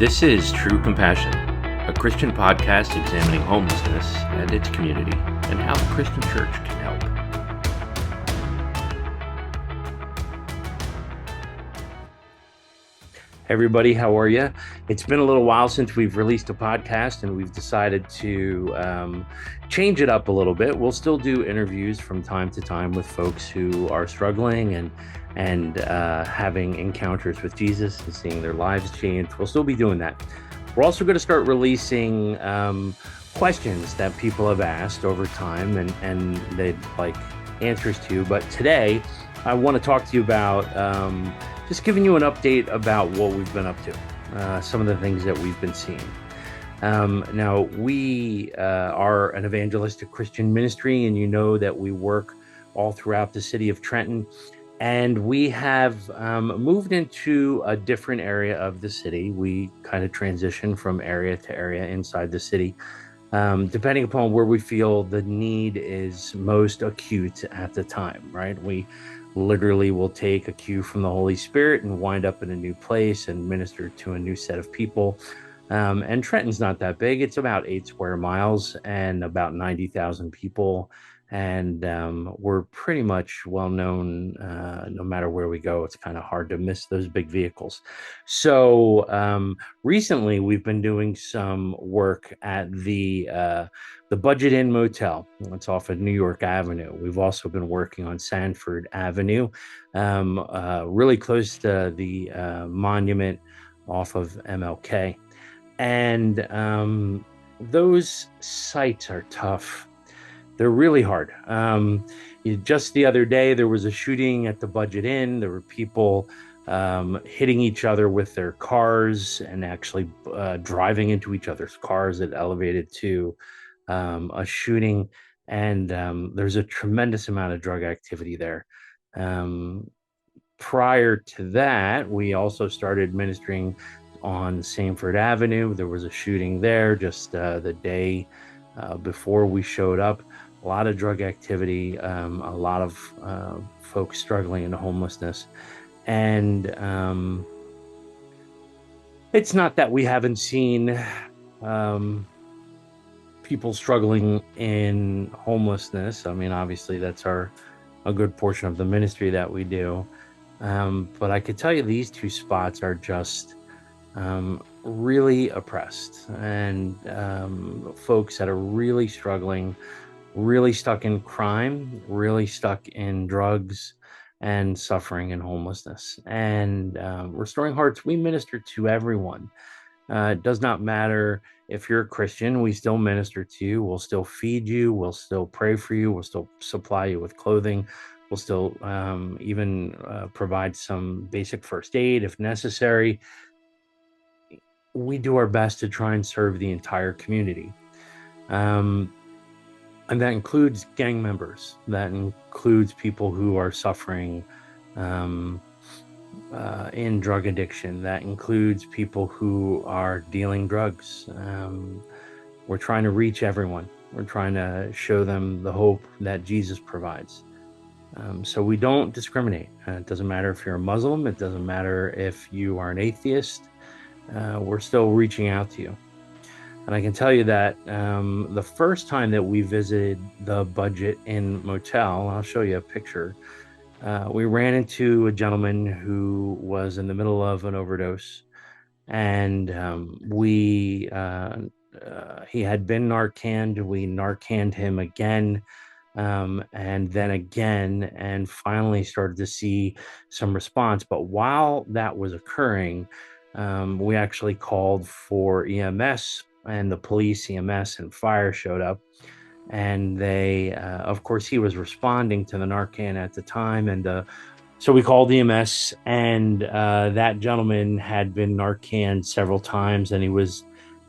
This is True Compassion, a Christian podcast examining homelessness and its community and how the Christian church can help. Hey everybody, how are you? It's been a little while since we've released a podcast, and we've decided to change it up a little bit. We'll still do interviews from time to time with folks who are struggling and having encounters with Jesus and seeing their lives change. We'll still be doing that. We're also going to start releasing questions that people have asked over time and they'd like answers to. But today, I want to talk to you about just giving you an update about what we've been up to, some of the things that we've been seeing. Now, we are an evangelistic Christian ministry, and you know that we work all throughout the city of Trenton. And we have moved into a different area of the city. We kind of transition from area to area inside the city, depending upon where we feel the need is most acute at the time, right? We literally will take a cue from the Holy Spirit and wind up in a new place and minister to a new set of people. And Trenton's not that big. It's about 8 square miles and about 90,000 people. And we're pretty much well known no matter where we go. It's kind of hard to miss those big vehicles. So recently we've been doing some work at the Budget Inn Motel. It's off of New York Avenue. We've also been working on Sanford Avenue, really close to the monument off of MLK. And those sites are tough. They're really hard. Just the other day, there was a shooting at the Budget Inn. There were people hitting each other with their cars and actually driving into each other's cars. It elevated to a shooting. And there's a tremendous amount of drug activity there. Prior to that, we also started ministering on Sanford Avenue. There was a shooting there just the day before we showed up. A lot of drug activity, a lot of folks struggling in homelessness. And it's not that we haven't seen people struggling in homelessness. I mean, obviously that's a good portion of the ministry that we do. But I could tell you these two spots are just really oppressed, and folks that are really struggling, really stuck in crime, really stuck in drugs and suffering and homelessness. And Restoring Hearts, we minister to everyone. It does not matter if you're a Christian, we still minister to you. We'll still feed you. We'll still pray for you. We'll still supply you with clothing. We'll still even provide some basic first aid if necessary. We do our best to try and serve the entire community. And that includes gang members. That includes people who are suffering in drug addiction. That includes people who are dealing drugs. We're trying to reach everyone. We're trying to show them the hope that Jesus provides. So we don't discriminate. It doesn't matter if you're a Muslim. It doesn't matter if you are an atheist. We're still reaching out to you. And I can tell you that the first time that we visited the Budget Inn Motel, I'll show you a picture, we ran into a gentleman who was in the middle of an overdose. And he had been Narcaned. We Narcaned him again, and then again, and finally started to see some response. But while that was occurring, we actually called for EMS, and the police, EMS, and fire showed up. And they, of course, he was responding to the Narcan at the time. And so we called EMS, and that gentleman had been Narcan several times, and he was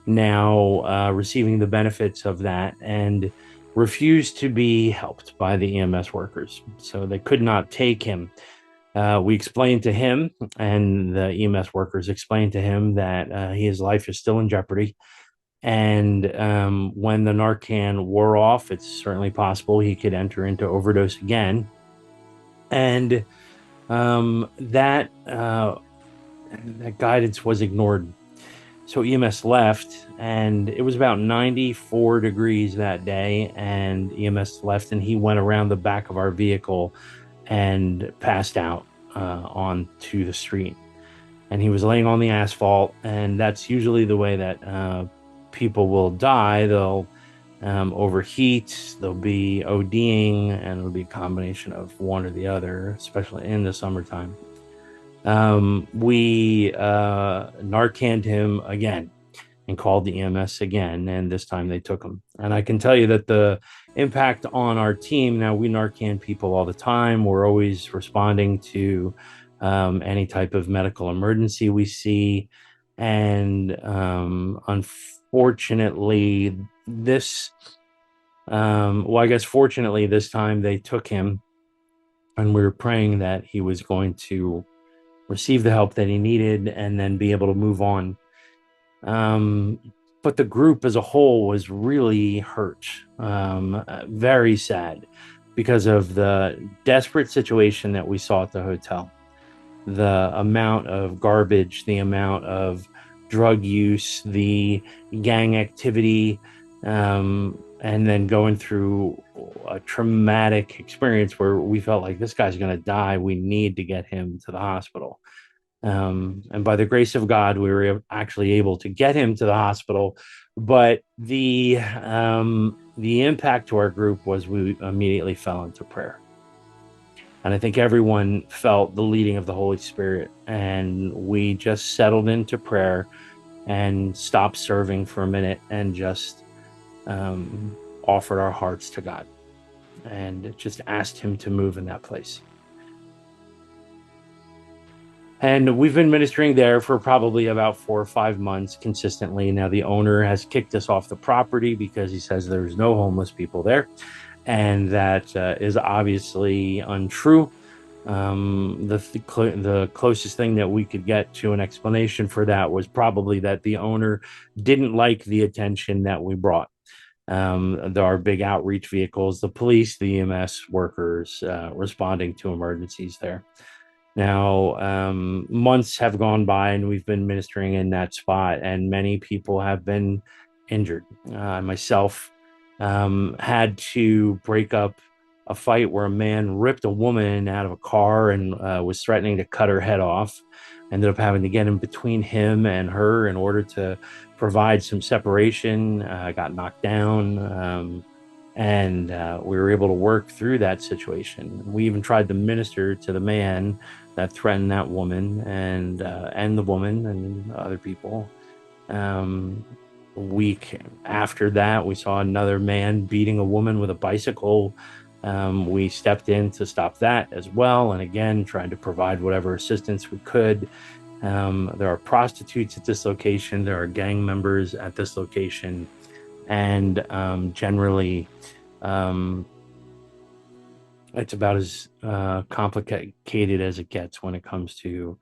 now receiving the benefits of that and refused to be helped by the EMS workers. So they could not take him. We explained to him, and the EMS workers explained to him that his life is still in jeopardy. And when the Narcan wore off, it's certainly possible he could enter into overdose again. And that guidance was ignored. So EMS left, and it was about 94 degrees that day, and EMS left, and he went around the back of our vehicle and passed out onto the street. And he was laying on the asphalt, and that's usually the way that people will die. They'll overheat, they'll be ODing, and it'll be a combination of one or the other, especially in the summertime. We Narcaned him again and called the EMS again, and this time they took him. And I can tell you that the impact on our team, now we Narcan people all the time. We're always responding to any type of medical emergency we see. And unfortunately, I guess fortunately, this time they took him, and we were praying that he was going to receive the help that he needed and then be able to move on. But the group as a whole was really hurt, very sad, because of the desperate situation that we saw at the hotel. The amount of garbage, the amount of drug use, the gang activity, and then going through a traumatic experience where we felt like this guy's going to die. We need to get him to the hospital. And by the grace of God, we were actually able to get him to the hospital. But the impact to our group was we immediately fell into prayer. And I think everyone felt the leading of the Holy Spirit. And we just settled into prayer and stopped serving for a minute and just offered our hearts to God and just asked him to move in that place. And we've been ministering there for probably about 4 or 5 months consistently. Now, the owner has kicked us off the property because he says there's no homeless people there. And that is obviously untrue. The closest thing that we could get to an explanation for that was probably that the owner didn't like the attention that we brought. There are big outreach vehicles, the police, the EMS workers responding to emergencies there. Now, months have gone by and we've been ministering in that spot, and many people have been injured. Myself had to break up a fight where a man ripped a woman out of a car and was threatening to cut her head off. Ended up having to get in between him and her in order to provide some separation. Got knocked down. And we were able to work through that situation. We even tried to minister to the man that threatened that woman and the woman and other people. A week after that, we saw another man beating a woman with a bicycle. We stepped in to stop that as well, and again tried to provide whatever assistance we could. There are prostitutes at this location. There are gang members at this location. And generally, it's about as complicated as it gets when it comes to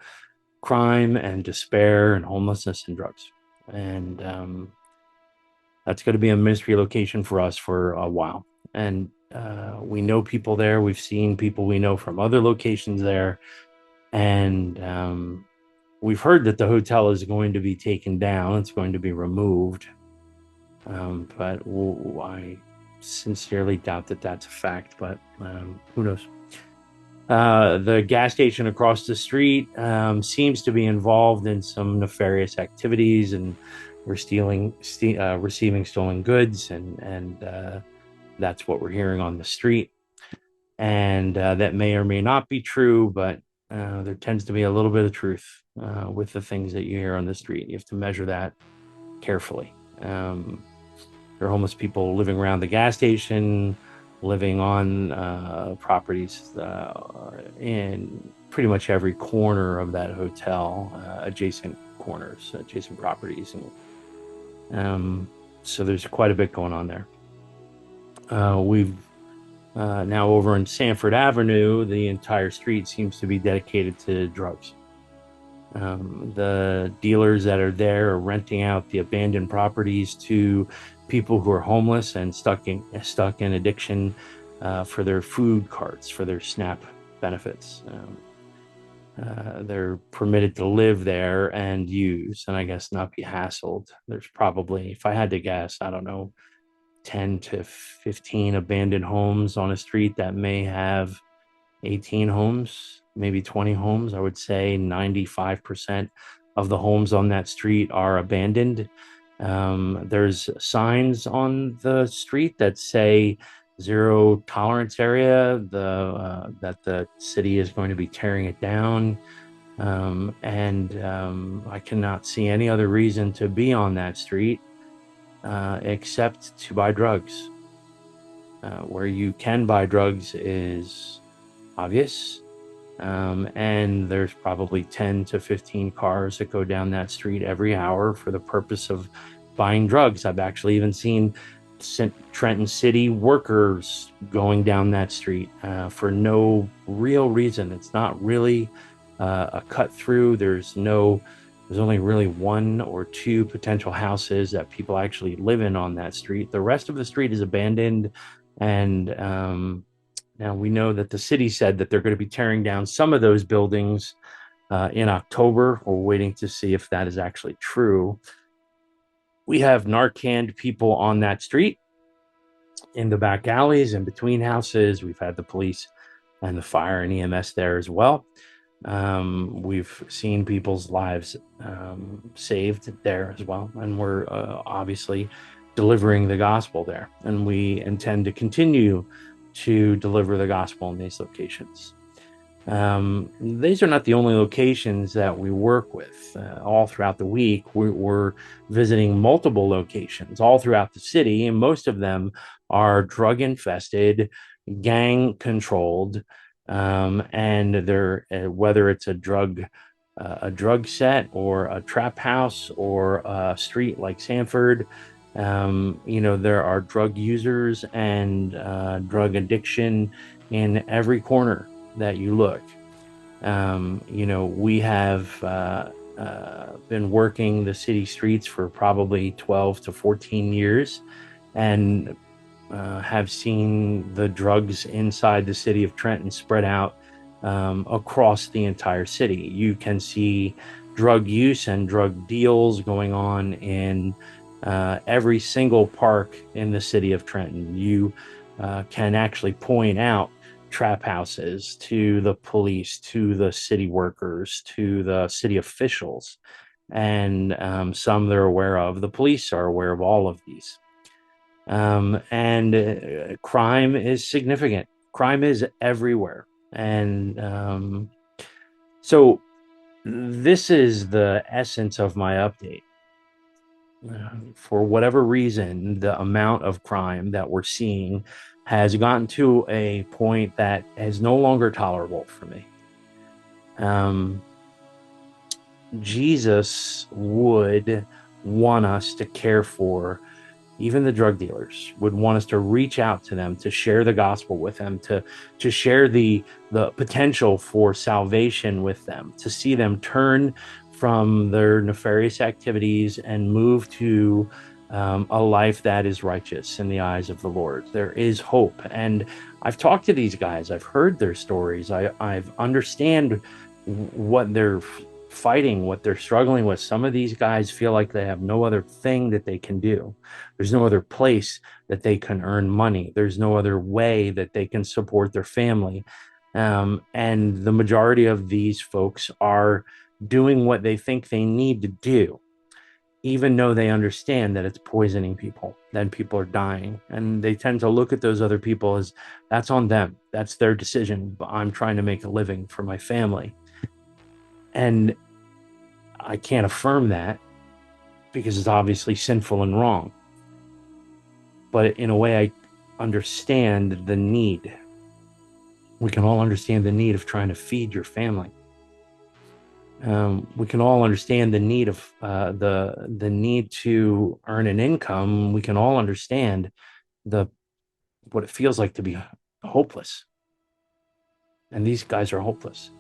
crime and despair and homelessness and drugs. And that's going to be a ministry location for us for a while. And we know people there. We've seen people we know from other locations there. And we've heard that the hotel is going to be taken down. It's going to be removed. But I sincerely doubt that that's a fact, but who knows? The gas station across the street seems to be involved in some nefarious activities, and we're receiving stolen goods, and that's what we're hearing on the street. And that may or may not be true, but there tends to be a little bit of truth with the things that you hear on the street. You have to measure that carefully. There are homeless people living around the gas station, living on properties in pretty much every corner of that hotel, adjacent corners, adjacent properties. And so there's quite a bit going on there. We've now over on Sanford Avenue, the entire street seems to be dedicated to drugs. The dealers that are there are renting out the abandoned properties to people who are homeless and stuck in addiction for their food carts, for their SNAP benefits. they're permitted to live there and use, and I guess not be hassled. There's probably, if I had to guess, I don't know, 10 to 15 abandoned homes on a street that may have 18 homes, maybe 20 homes. I would say 95% of the homes on that street are abandoned. There's signs on the street that say zero tolerance area, that the city is going to be tearing it down. And I cannot see any other reason to be on that street except to buy drugs. Where you can buy drugs is obvious. And there's probably 10 to 15 cars that go down that street every hour for the purpose of buying drugs. I've actually even seen Trenton City workers going down that street for no real reason. It's not really a cut through. There's only really one or two potential houses that people actually live in on that street. The rest of the street is abandoned, and now we know that the city said that they're going to be tearing down some of those buildings in October. We're waiting to see if that is actually true. We have Narcaned people on that street, in the back alleys, in between houses. We've had the police and the fire and EMS there as well. We've seen people's lives saved there as well. And we're obviously delivering the gospel there. And we intend to continue to deliver the gospel in these locations. These are not the only locations that we work with. All throughout the week, we're visiting multiple locations all throughout the city, and most of them are drug infested, gang controlled, and they're whether it's a drug set or a trap house or a street like Sanford. There are drug users and drug addiction in every corner that you look. We have been working the city streets for probably 12 to 14 years, and have seen the drugs inside the city of Trenton spread out across the entire city. You can see drug use and drug deals going on in every single park in the city of Trenton. You can actually point out trap houses to the police, to the city workers, to the city officials, and some they're aware of. The police are aware of all of these. And crime is significant. Crime is everywhere. And so this is the essence of my update. For whatever reason, the amount of crime that we're seeing has gotten to a point that is no longer tolerable for me. Jesus would want us to care for even the drug dealers, would want us to reach out to them, to share the gospel with them, to share the potential for salvation with them, to see them turn from their nefarious activities and move to a life that is righteous in the eyes of the Lord. There is hope. And I've talked to these guys. I've heard their stories. I've understand what they're fighting, what they're struggling with. Some of these guys feel like they have no other thing that they can do. There's no other place that they can earn money. There's no other way that they can support their family. And the majority of these folks are doing what they think they need to do, even though they understand that it's poisoning people, that people are dying. And they tend to look at those other people as, that's on them. That's their decision. But I'm trying to make a living for my family. And I can't affirm that because it's obviously sinful and wrong. But in a way, I understand the need. We can all understand the need of trying to feed your family. We can all understand the need of the need to earn an income. We can all understand what it feels like to be hopeless. And these guys are hopeless.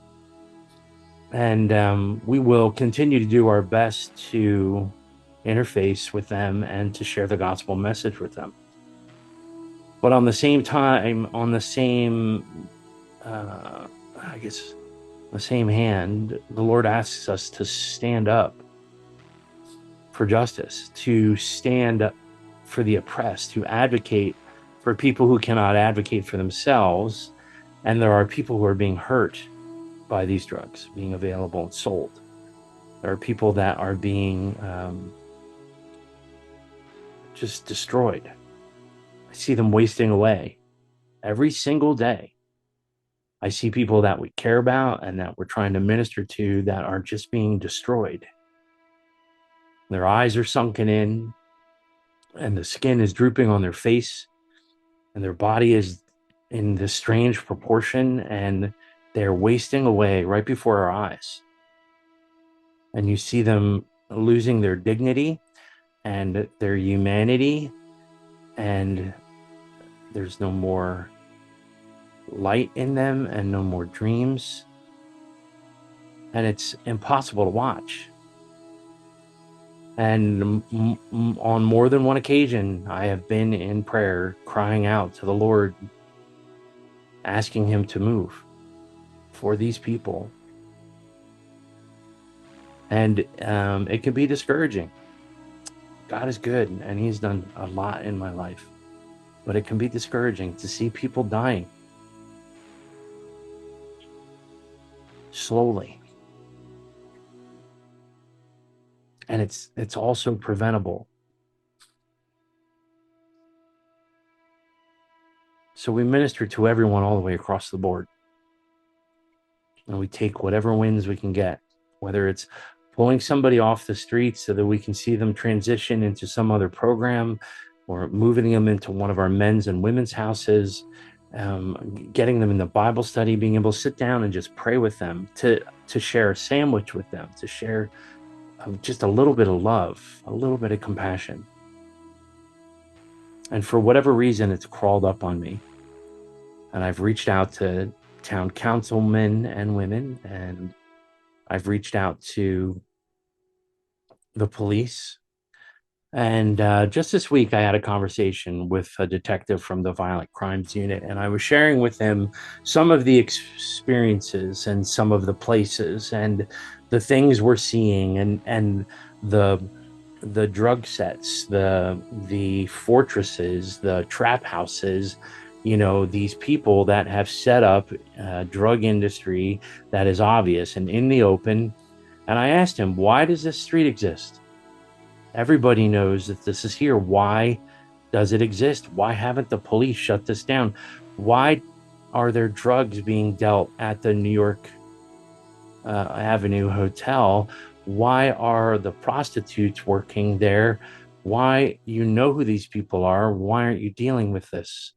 And we will continue to do our best to interface with them and to share the gospel message with them. But on the same time, I guess the same hand, the Lord asks us to stand up for justice, to stand up for the oppressed, to advocate for people who cannot advocate for themselves. And there are people who are being hurt by these drugs being available and sold. There are people that are being just destroyed. I see them wasting away every single day. I see people that we care about and that we're trying to minister to that are just being destroyed. Their eyes are sunken in, and the skin is drooping on their face, and their body is in this strange proportion, and they're wasting away right before our eyes. And you see them losing their dignity and their humanity, and there's no more light in them and no more dreams. And it's impossible to watch. And on more than one occasion, I have been in prayer, crying out to the Lord, asking him to move for these people. And it can be discouraging. God is good, and he's done a lot in my life. But it can be discouraging to see people dying slowly. And it's also preventable. So we minister to everyone all the way across the board. And we take whatever wins we can get, whether it's pulling somebody off the street so that we can see them transition into some other program, or moving them into one of our men's and women's houses, getting them in the Bible study, being able to sit down and just pray with them, to share a sandwich with them, to share just a little bit of love, a little bit of compassion. And for whatever reason, it's crawled up on me. And I've reached out to town councilmen and women, and I've reached out to the police. And just this week, I had a conversation with a detective from the Violent Crimes Unit, and I was sharing with him some of the experiences and some of the places and the things we're seeing, and the drug sets, the fortresses, the trap houses, these people that have set up a drug industry that is obvious and in the open. And I asked him, why does this street exist? Everybody knows that this is here. Why does it exist? Why haven't the police shut this down? Why are there drugs being dealt at the New York Avenue Hotel? Why are the prostitutes working there? Why, you know who these people are? Why aren't you dealing with this?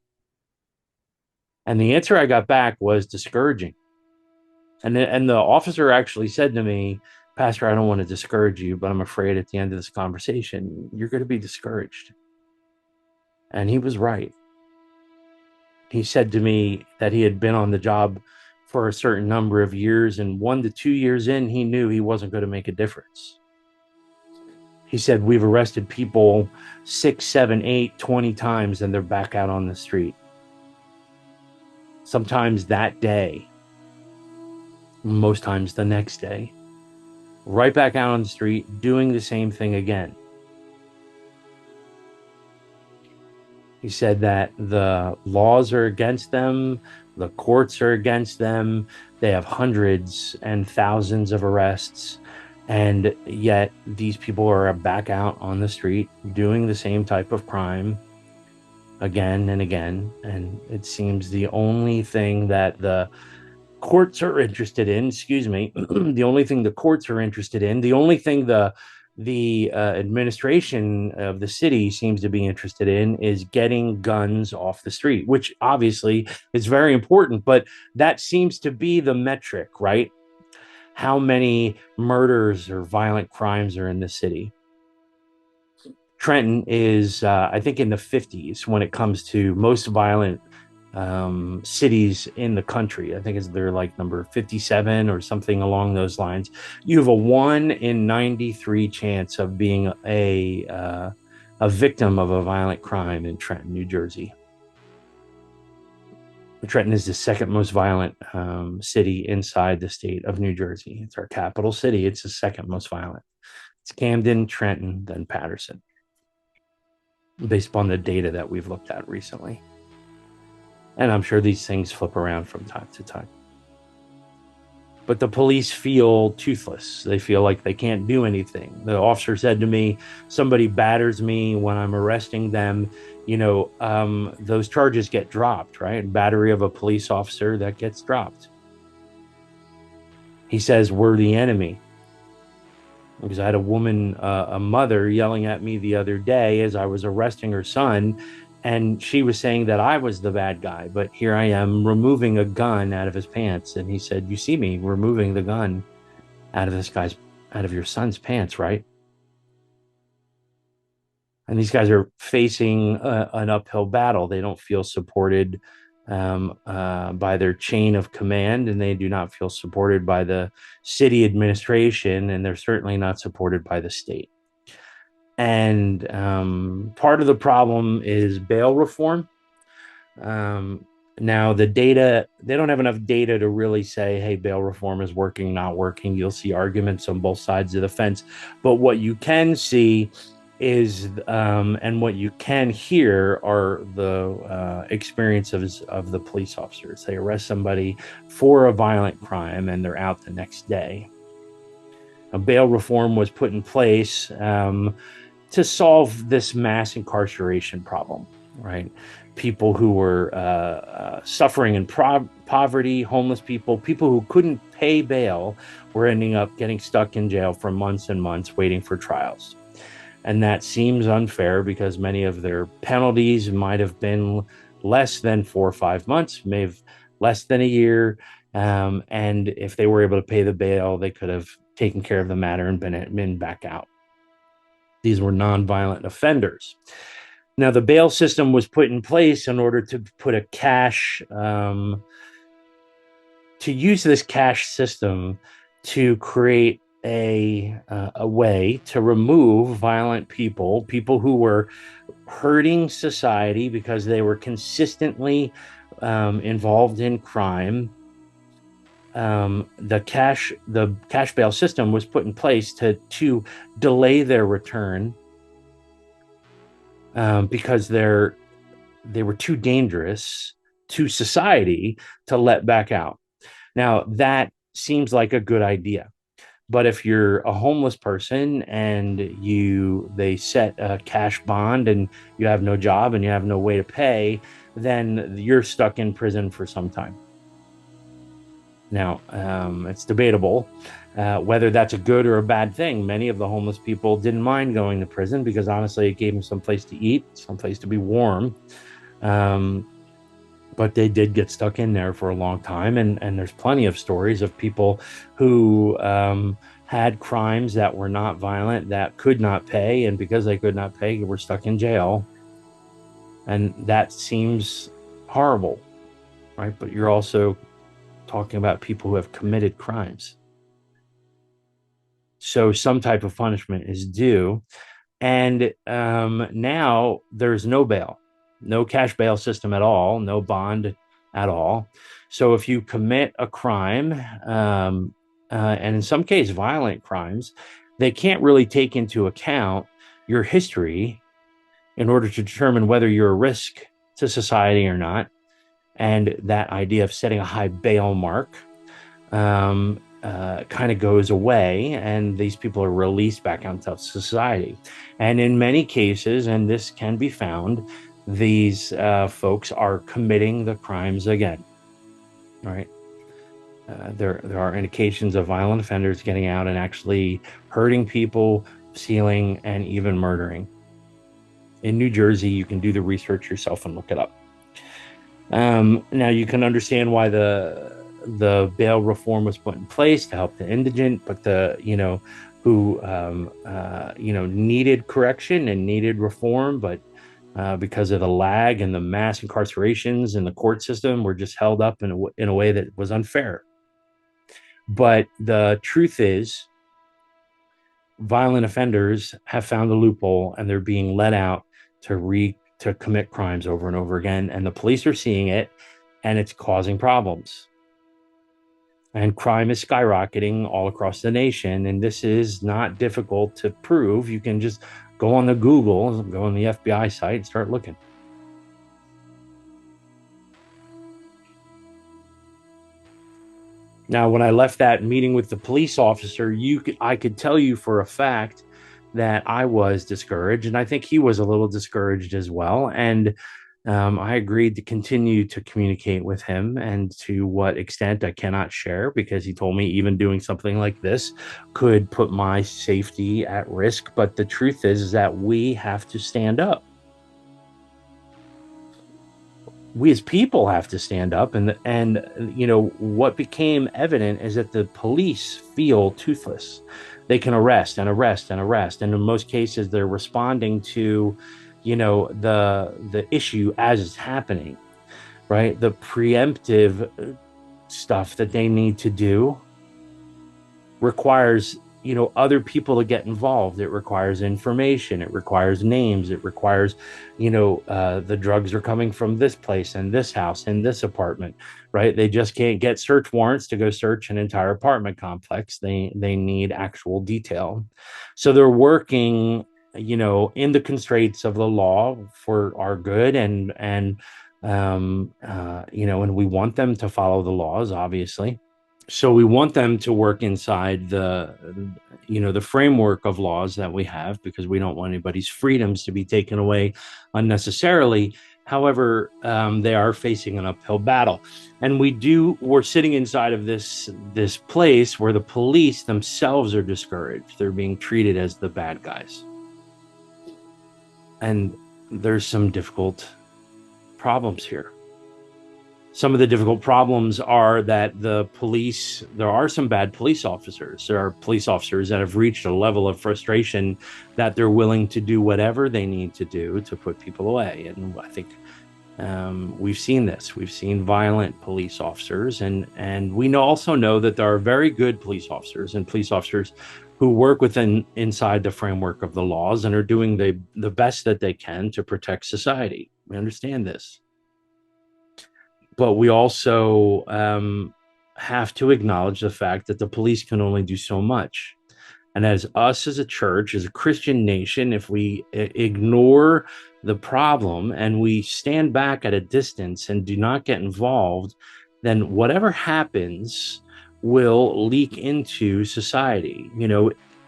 And the answer I got back was discouraging. And the officer actually said to me, Pastor, I don't want to discourage you, but I'm afraid at the end of this conversation, you're going to be discouraged. And he was right. He said to me that he had been on the job for a certain number of years, and 1 to 2 years in, he knew he wasn't going to make a difference. He said, we've arrested people 6, 7, 8, 20 times, and they're back out on the street. Sometimes that day, most times the next day, right back out on the street, doing the same thing again. He said that the laws are against them, the courts are against them, they have hundreds and thousands of arrests, and yet these people are back out on the street doing the same type of crime again and again. And it seems the only thing that the courts are interested in, the only thing the courts are interested in, the only thing the administration of the city seems to be interested in is getting guns off the street, which obviously is very important, but that seems to be the metric, right? How many murders or violent crimes are in the city? Trenton is, I think, in the 50s when it comes to most violent cities in the country. I think they're like number 57 or something along those lines. You have a 1 in 93 chance of being a victim of a violent crime in Trenton, New Jersey. Trenton is the second most violent city inside the state of New Jersey. It's our capital city. It's the second most violent. It's Camden, Trenton, then Patterson, based upon the data that we've looked at recently. And I'm sure these things flip around from time to time. But the police feel toothless. They feel like they can't do anything. The officer said to me, somebody batters me when I'm arresting them, those charges get dropped, right? Battery of a police officer, that gets dropped. He says, we're the enemy. Because I had a woman, a mother, yelling at me the other day as I was arresting her son. And she was saying that I was the bad guy. But here I am removing a gun out of his pants. And he said, you see me removing the gun out of your son's pants, right? And these guys are facing an uphill battle. They don't feel supported by their chain of command, and they do not feel supported by the city administration, and they're certainly not supported by the state. And part of the problem is bail reform. Now, the data, they don't have enough data to really say, hey, bail reform is working, not working. You'll see arguments on both sides of the fence. But what you can see is, and what you can hear are the experiences of the police officers. They arrest somebody for a violent crime and they're out the next day. A bail reform was put in place to solve this mass incarceration problem, right? People who were suffering in poverty, homeless people who couldn't pay bail were ending up getting stuck in jail for months and months waiting for trials. And that seems unfair because many of their penalties might have been less than 4 or 5 months, maybe less than a year. And if they were able to pay the bail, they could have taken care of the matter and been back out. These were nonviolent offenders. Now, the bail system was put in place in order to put a cash, to use this cash system to create a way to remove violent people who were hurting society because they were consistently involved in crime. The cash bail system was put in place to delay their return because they were too dangerous to society to let back out. Now, that seems like a good idea. But if you're a homeless person and they set a cash bond and you have no job and you have no way to pay, then you're stuck in prison for some time. Now, it's debatable whether that's a good or a bad thing. Many of the homeless people didn't mind going to prison because honestly, it gave them some place to eat, some place to be warm. But they did get stuck in there for a long time. And there's plenty of stories of people who had crimes that were not violent, that could not pay. And because they could not pay, were stuck in jail. And that seems horrible, right? But you're also talking about people who have committed crimes. So some type of punishment is due. And now there's no bail. No cash bail system at all, no bond at all. So if you commit a crime, and in some cases violent crimes, they can't really take into account your history in order to determine whether you're a risk to society or not. And that idea of setting a high bail mark kind of goes away, and these people are released back into society. And in many cases, and this can be found, these folks are committing the crimes again, right? There are indications of violent offenders getting out and actually hurting people, stealing, and even murdering. In New Jersey, you can do the research yourself and look it up. Now, you can understand why the bail reform was put in place to help the indigent, but who needed correction and needed reform, but because of the lag and the mass incarcerations in the court system, were just held up in a way that was unfair. But the truth is, violent offenders have found a loophole and they're being let out to commit crimes over and over again. And the police are seeing it. and it's causing problems. And crime is skyrocketing all across the nation. And this is not difficult to prove. You can just go on the Google, go on the FBI site, and start looking. Now, when I left that meeting with the police officer, I could tell you for a fact that I was discouraged, and I think he was a little discouraged as well. And I agreed to continue to communicate with him, and to what extent I cannot share, because he told me even doing something like this could put my safety at risk. But the truth is that we have to stand up. We as people have to stand up, and what became evident is that the police feel toothless. They can arrest and arrest and arrest, and in most cases they're responding to the issue as it's happening, right? The preemptive stuff that they need to do requires other people to get involved. It requires information, it requires names, it requires the drugs are coming from this place and this house and this apartment, right? They just can't get search warrants to go search an entire apartment complex. They need actual detail. So they're working in the constraints of the law for our good, and and we want them to follow the laws, obviously. So we want them to work inside the framework of laws that we have, because we don't want anybody's freedoms to be taken away unnecessarily. However, they are facing an uphill battle, and we're sitting inside of this place where the police themselves are discouraged. They're being treated as the bad guys, and there's some difficult problems here. Some of the difficult problems are that there are some bad police officers. There are police officers that have reached a level of frustration that they're willing to do whatever they need to do to put people away. And I think we've seen this. We've seen violent police officers, and we also know that there are very good police officers, and police officers who work inside the framework of the laws and are doing the best that they can to protect society. We understand this. But we also have to acknowledge the fact that the police can only do so much. And as a church, as a Christian nation, if we ignore the problem and we stand back at a distance and do not get involved, then whatever happens will leak into society.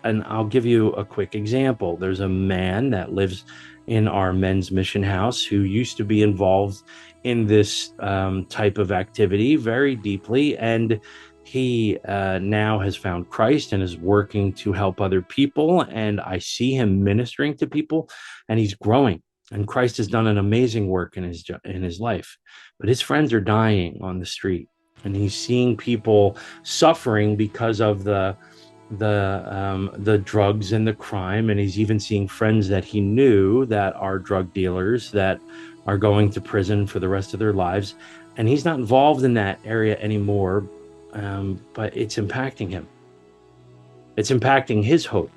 And I'll give you a quick example. There's a man that lives in our men's mission house who used to be involved in this type of activity very deeply, and he now has found Christ and is working to help other people. And I see him ministering to people, and he's growing. And Christ has done an amazing work in his life. But his friends are dying on the street, and he's seeing people suffering because of the drugs and the crime. And he's even seeing friends that he knew that are drug dealers that are going to prison for the rest of their lives. And he's not involved in that area anymore, but it's impacting him. It's impacting his hope.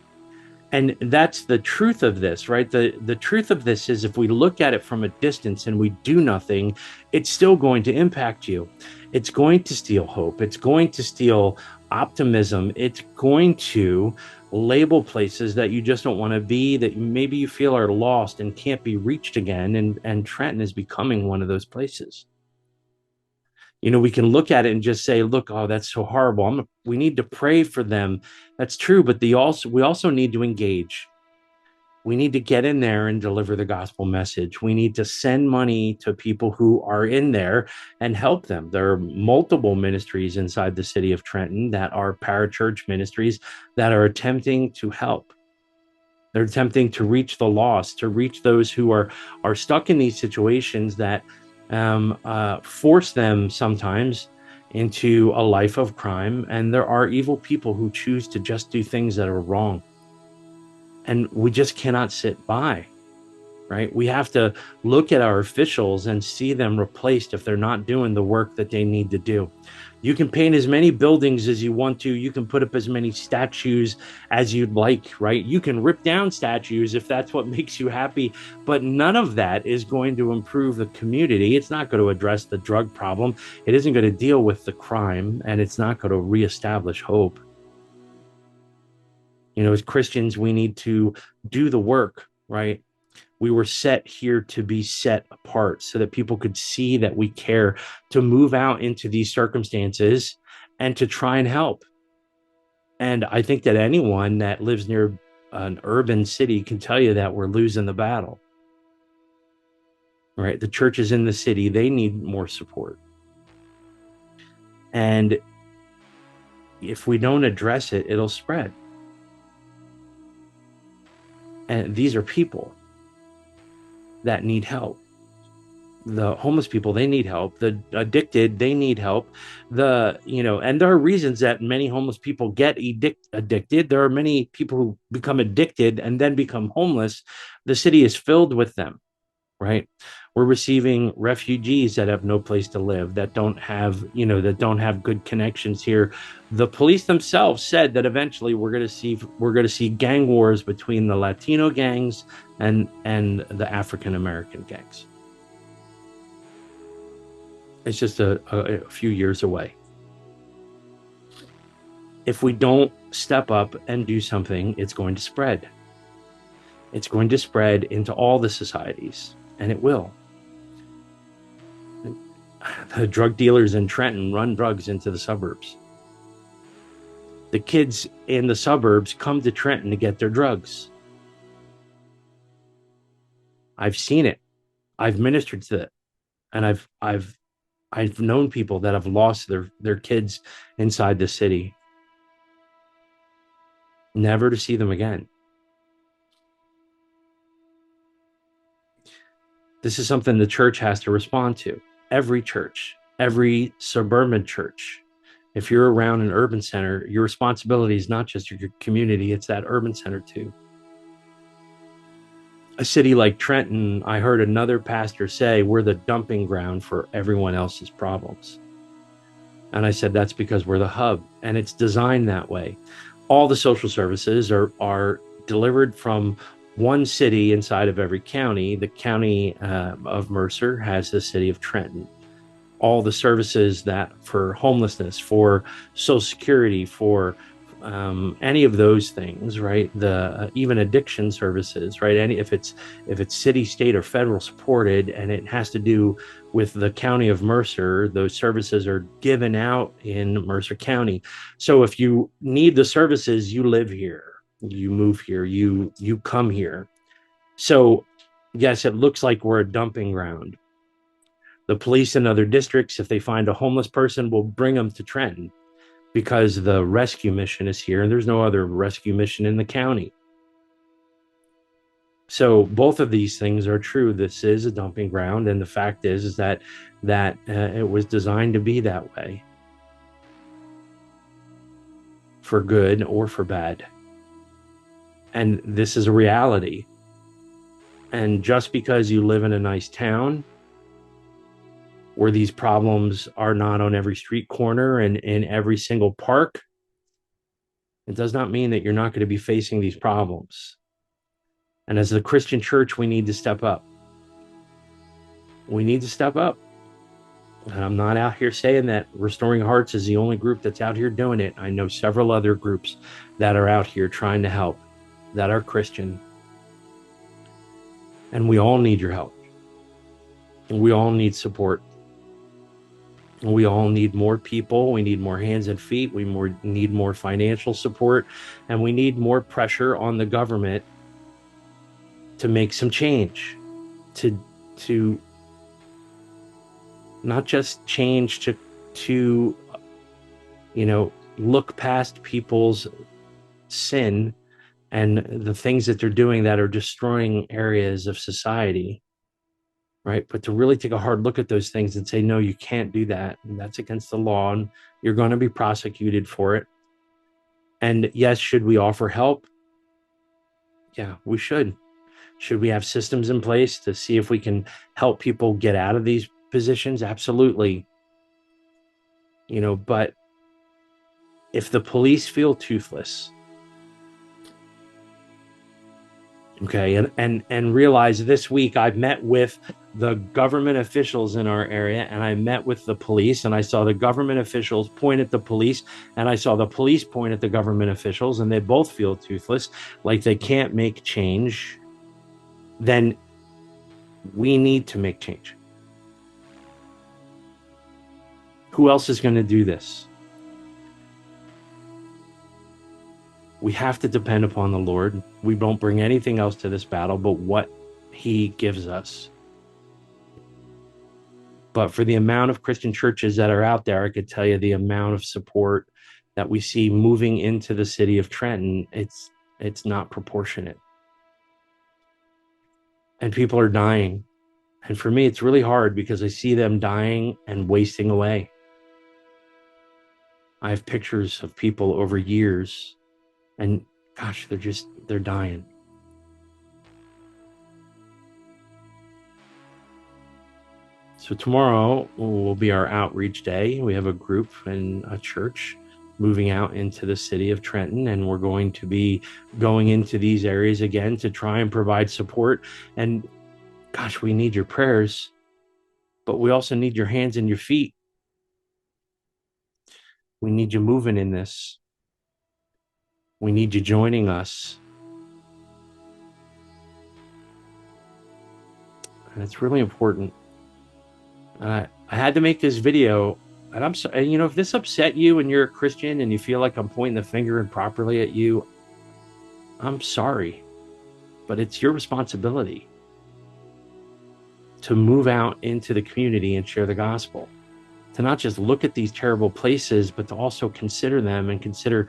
And that's the truth of this, right? The truth of this is, if we look at it from a distance and we do nothing, it's still going to impact you. It's going to steal hope. It's going to steal optimism. It's going to label places that you just don't want to be, that maybe you feel are lost and can't be reached again. And Trenton is becoming one of those places. We can look at it and just say, look, oh, that's so horrible. We need to pray for them. That's true. But we also need to engage. We need to get in there and deliver the gospel message. We need to send money to people who are in there and help them. There are multiple ministries inside the city of Trenton that are parachurch ministries that are attempting to help. They're attempting to reach the lost, to reach those who are stuck in these situations that force them sometimes into a life of crime. And there are evil people who choose to just do things that are wrong. And we just cannot sit by. right? We have to look at our officials and see them replaced if they're not doing the work that they need to do. You can paint as many buildings as you want to. You can put up as many statues as you'd like, right? You can rip down statues if that's what makes you happy, but none of that is going to improve the community. It's not going to address the drug problem. It isn't going to deal with the crime, and it's not going to reestablish hope. As Christians, we need to do the work, right? We were set here to be set apart so that people could see that we care, to move out into these circumstances and to try and help. And I think that anyone that lives near an urban city can tell you that we're losing the battle, right? The churches in the city, they need more support. And if we don't address it, it'll spread. And these are people that need help. The homeless people, they need help. The addicted, they need help. And there are reasons that many homeless people get addicted. There are many people who become addicted and then become homeless. The city is filled with them, right? We're receiving refugees that have no place to live, that don't have good connections here. The police themselves said that eventually we're going to see gang wars between the Latino gangs and the African American gangs. It's just a few years away. If we don't step up and do something, it's going to spread. It's going to spread into all the societies, and it will. The drug dealers in Trenton run drugs into the suburbs. The kids in the suburbs come to Trenton to get their drugs. I've seen it. I've ministered to it, and I've known people that have lost their kids inside the city, never to see them again. This is something the church has to respond to. Every church, every suburban church. If you're around an urban center, your responsibility is not just your community, it's that urban center too. A city like Trenton, I heard another pastor say, we're the dumping ground for everyone else's problems. And I said, that's because we're the hub, and it's designed that way. All the social services are delivered from one city inside of every county. The county of Mercer has the city of Trenton. All the services that for homelessness, for Social Security, for any of those things, right? The even addiction services, right? If it's city, state, or federal supported, and it has to do with the county of Mercer, those services are given out in Mercer County. So if you need the services, you live here, you move here, you come here. So yes, it looks like we're a dumping ground. The police in other districts, if they find a homeless person, will bring them to Trenton, because the rescue mission is here and there's no other rescue mission in the county. So both of these things are true. This is a dumping ground, and the fact is that it was designed to be that way, for good or for bad. And this is a reality. And just because you live in a nice town where these problems are not on every street corner and in every single park, it does not mean that you're not going to be facing these problems. And as the Christian church, we need to step up. We need to step up. And I'm not out here saying that Restoring Hearts is the only group that's out here doing it. I know several other groups that are out here trying to help, that are Christian. And we all need your help. And we all need support. We all need more people. We need more hands and feet. We need more financial support. And we need more pressure on the government to make some change, to not just change to look past people's sin and the things that they're doing that are destroying areas of society. Right. But to really take a hard look at those things and say, no, you can't do that. And that's against the law, and you're going to be prosecuted for it. And yes, should we offer help? Yeah, we should. Should we have systems in place to see if we can help people get out of these positions? Absolutely. But if the police feel toothless, okay, and realize this week I've met with the government officials in our area, and I met with the police, and I saw the government officials point at the police, and I saw the police point at the government officials, and they both feel toothless, like they can't make change, then we need to make change. Who else is going to do this? We have to depend upon the Lord. We don't bring anything else to this battle but what he gives us. But for the amount of Christian churches that are out there, I could tell you the amount of support that we see moving into the city of Trenton, it's not proportionate. And people are dying. And for me, it's really hard because I see them dying and wasting away. I have pictures of people over years, and gosh, they're dying. So tomorrow will be our outreach day. We have a group in a church moving out into the city of Trenton, and we're going to be going into these areas again to try and provide support. And gosh, we need your prayers, but we also need your hands and your feet. We need you moving in this. We need you joining us. And it's really important. I had to make this video, and I'm sorry, if this upset you and you're a Christian and you feel like I'm pointing the finger improperly at you, I'm sorry, but it's your responsibility to move out into the community and share the gospel, to not just look at these terrible places, but to also consider them and consider,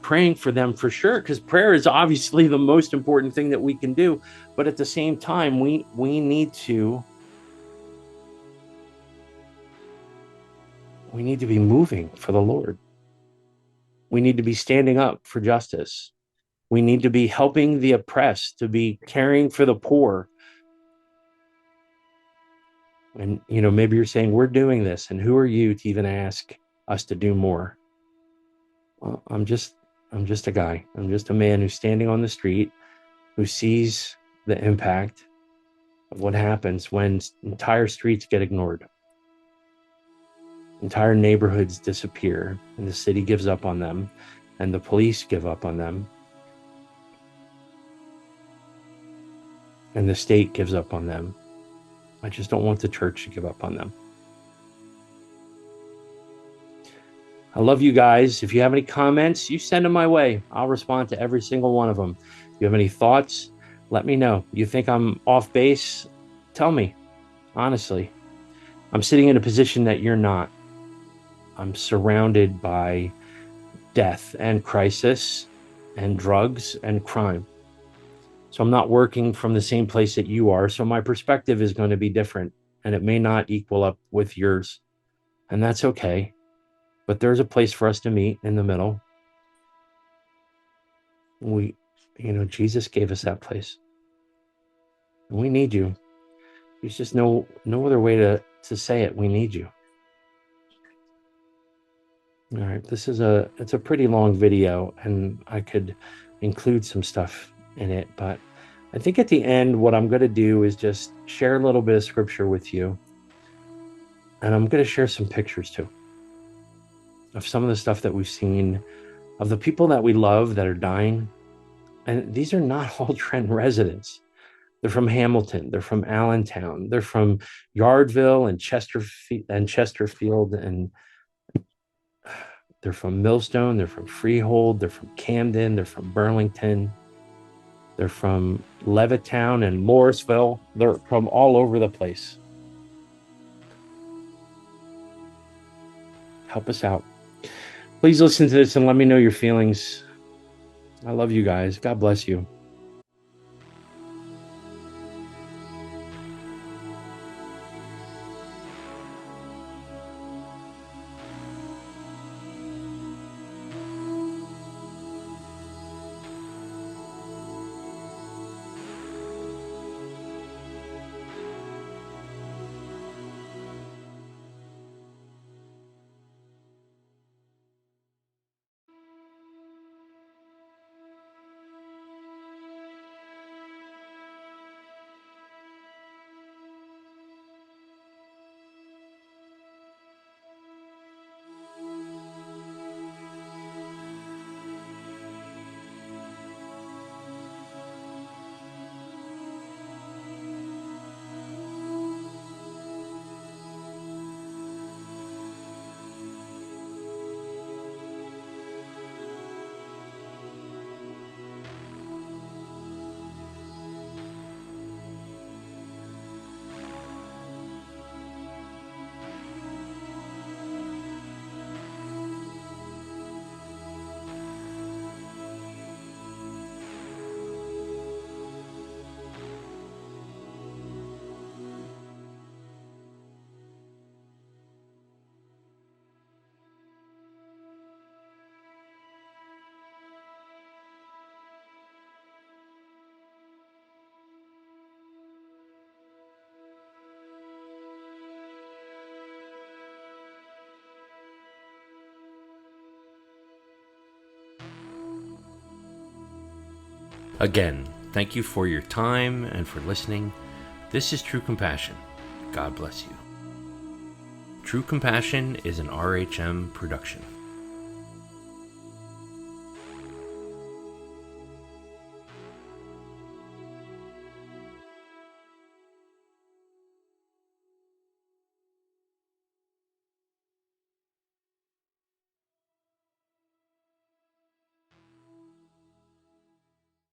praying for them for sure, because prayer is obviously the most important thing that we can do. But at the same time, we need to be moving for the Lord. We need to be standing up for justice. We need to be helping the oppressed, to be caring for the poor. And, maybe you're saying, we're doing this, and who are you to even ask us to do more? Well, I'm just a guy. I'm just a man who's standing on the street, who sees the impact of what happens when entire streets get ignored. Entire neighborhoods disappear, and the city gives up on them, and the police give up on them, and the state gives up on them. I just don't want the church to give up on them. I love you guys. If you have any comments, you send them my way. I'll respond to every single one of them. If you have any thoughts, let me know. You think I'm off base? Tell me. Honestly, I'm sitting in a position that you're not. I'm surrounded by death and crisis and drugs and crime. So I'm not working from the same place that you are. So my perspective is going to be different, and it may not equal up with yours. And that's okay. But there's a place for us to meet in the middle. Jesus gave us that place. And we need you. There's just no other way to say it. We need you. All right. It's a pretty long video, and I could include some stuff in it, but I think at the end, what I'm going to do is just share a little bit of scripture with you. And I'm going to share some pictures too of some of the stuff that we've seen, of the people that we love that are dying. And these are not all Trenton residents. They're from Hamilton. They're from Allentown. They're from Yardville and Chesterfield, and they're from Millstone. They're from Freehold. They're from Camden. They're from Burlington. They're from Levittown and Morrisville. They're from all over the place. Help us out. Please listen to this and let me know your feelings. I love you guys. God bless you. Again, thank you for your time and for listening. This is True Compassion. God bless you. True Compassion is an RHM production.